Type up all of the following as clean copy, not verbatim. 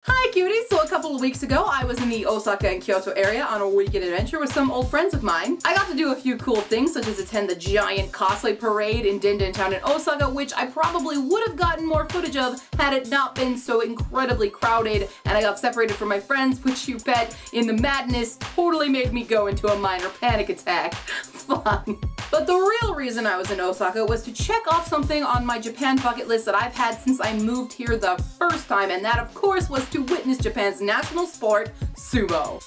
Hi cuties! So a couple of weeks ago I was in the Osaka and Kyoto area on a weekend adventure with some old friends of mine. I got to do a few cool things such as attend the giant cosplay parade in Dinden Town in Osaka, which I probably would have gotten more footage of had it not been so incredibly crowded, and I got separated from my friends, which you bet in the madness totally made me go into a minor panic attack. Fun. But the real reason I was in Osaka was to check off something on my Japan bucket list that I've had since I moved here the first time, and that of course was to witness Japan's national sport, sumo.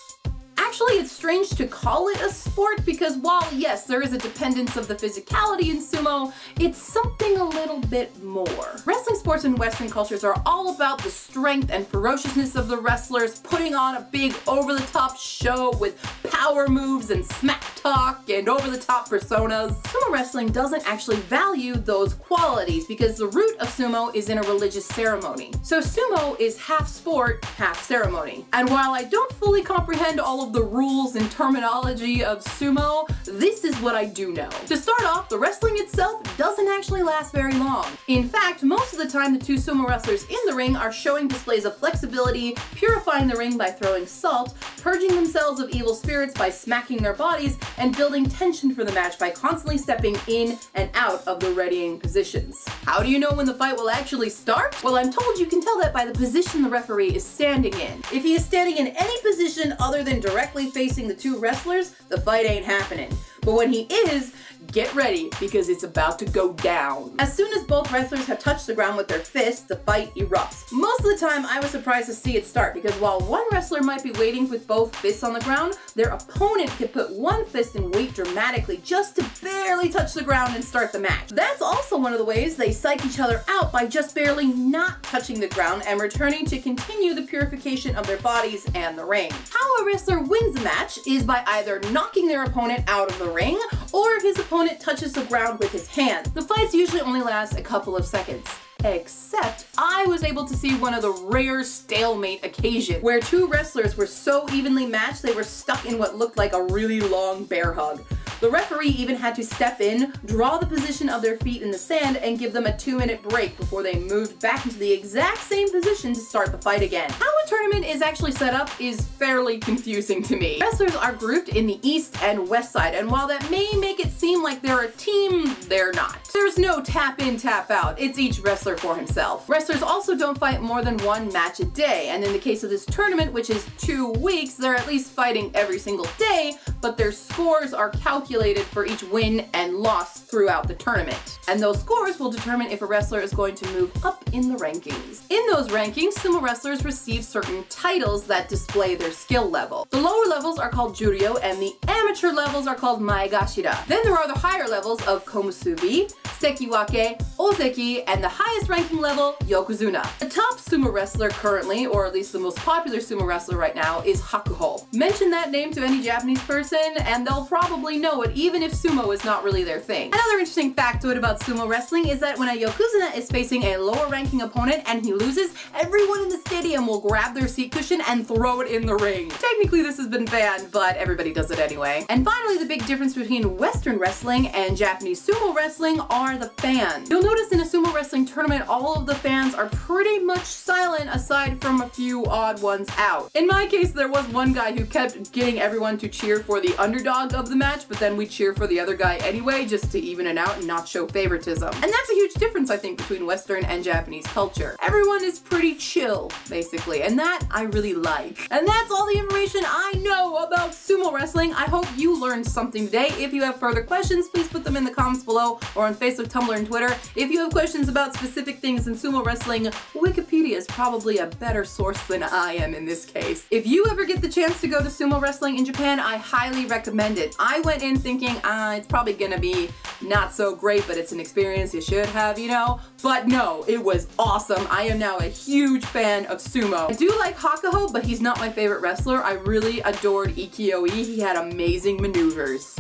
Actually, it's strange to call it a sport because while yes, there is a dependence of the physicality in sumo, it's something a little bit more. Wrestling sports in Western cultures are all about the strength and ferociousness of the wrestlers, putting on a big over-the-top show with power moves and smack talk and over-the-top personas. Sumo wrestling doesn't actually value those qualities because the root of sumo is in a religious ceremony. So sumo is half sport, half ceremony. And while I don't fully comprehend all of the rules and terminology of sumo, this is what I do know. To start off, the wrestling itself doesn't actually last very long. In fact, most of the time the two sumo wrestlers in the ring are showing displays of flexibility, purifying the ring by throwing salt, purging themselves of evil spirits by smacking their bodies, and building tension for the match by constantly stepping in and out of the readying positions. How do you know when the fight will actually start? Well, I'm told you can tell that by the position the referee is standing in. If he is standing in any position other than directly facing the two wrestlers, the fight ain't happening. But when he is, get ready because it's about to go down. As soon as both wrestlers have touched the ground with their fists, the fight erupts. Most of the time I was surprised to see it start because while one wrestler might be waiting with both fists on the ground, their opponent could put one fist and wait dramatically just to barely touch the ground and start the match. That's also one of the ways they psych each other out by just barely not touching the ground and returning to continue the purification of their bodies and the ring. How a wrestler wins a match is by either knocking their opponent out of the ring or if his opponent touches the ground with his hand. The fights usually only last a couple of seconds. Except I was able to see one of the rare stalemate occasions where two wrestlers were so evenly matched they were stuck in what looked like a really long bear hug. The referee even had to step in, draw the position of their feet in the sand, and give them a 2-minute break before they moved back into the exact same position to start the fight again. How a tournament is actually set up is fairly confusing to me. Wrestlers are grouped in the east and west side, and while that may make it seem like they're a team, they're not. There's no tap in, tap out. It's each wrestler for himself. Wrestlers also don't fight more than one match a day, and in the case of this tournament, which is 2 weeks, they're at least fighting every single day, but their scores are calculated for each win and loss throughout the tournament. And those scores will determine if a wrestler is going to move up in the rankings. In those rankings, sumo wrestlers receive certain titles that display their skill level. The lower levels are called Juryo and the amateur levels are called Maegashira. Then there are the higher levels of Komusubi, Sekiwake, Ozeki, and the highest ranking level, Yokozuna. The top sumo wrestler currently, or at least the most popular sumo wrestler right now, is Hakuho. Mention that name to any Japanese person and they'll probably know it even if sumo is not really their thing. Another interesting factoid about sumo wrestling is that when a Yokozuna is facing a lower ranking opponent and he loses, everyone in the stadium will grab their seat cushion and throw it in the ring. Technically this has been banned, but everybody does it anyway. And finally, the big difference between Western wrestling and Japanese sumo wrestling are the fans. You'll notice in a sumo wrestling tournament, all of the fans are pretty much silent aside from a few odd ones out. In my case, there was one guy who kept getting everyone to cheer for the underdog of the match, but then we cheer for the other guy anyway, just to even it out and not show favoritism. And that's a huge difference, I think, between Western and Japanese culture. Everyone is pretty chill, basically, and that I really like. And that's all the information I know about sumo wrestling. I hope you learned something today. If you have further questions, please put them in the comments below or on Facebook, Tumblr, and Twitter. If you have questions about specific things in sumo wrestling, Wikipedia is probably a better source than I am in this case. If you ever get the chance to go to sumo wrestling in Japan, I highly recommend it. I went in thinking, it's probably gonna be not so great, but it's an experience you should have, you know? But no, it was awesome. I am now a huge fan of sumo. I do like Hakuho, but he's not my favorite wrestler. I really adored Ikioe. He had amazing maneuvers.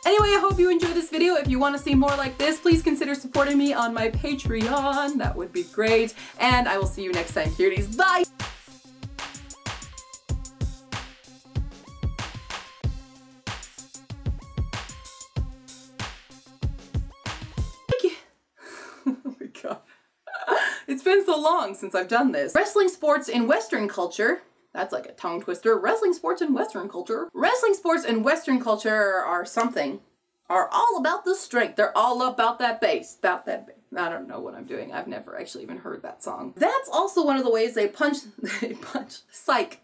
Anyway, I hope you enjoyed this video. If you want to see more like this, please consider supporting me on my Patreon. That would be great. And I will see you next time, cuties. Bye! Oh my god. god. It's been so long since I've done this. Wrestling sports in Western culture. That's like a tongue twister. Wrestling sports in Western culture. Wrestling sports in Western culture are all about the strength. They're all about that bass. About that bass. I don't know what I'm doing. I've never actually even heard that song. That's also one of the ways they punch. Psych.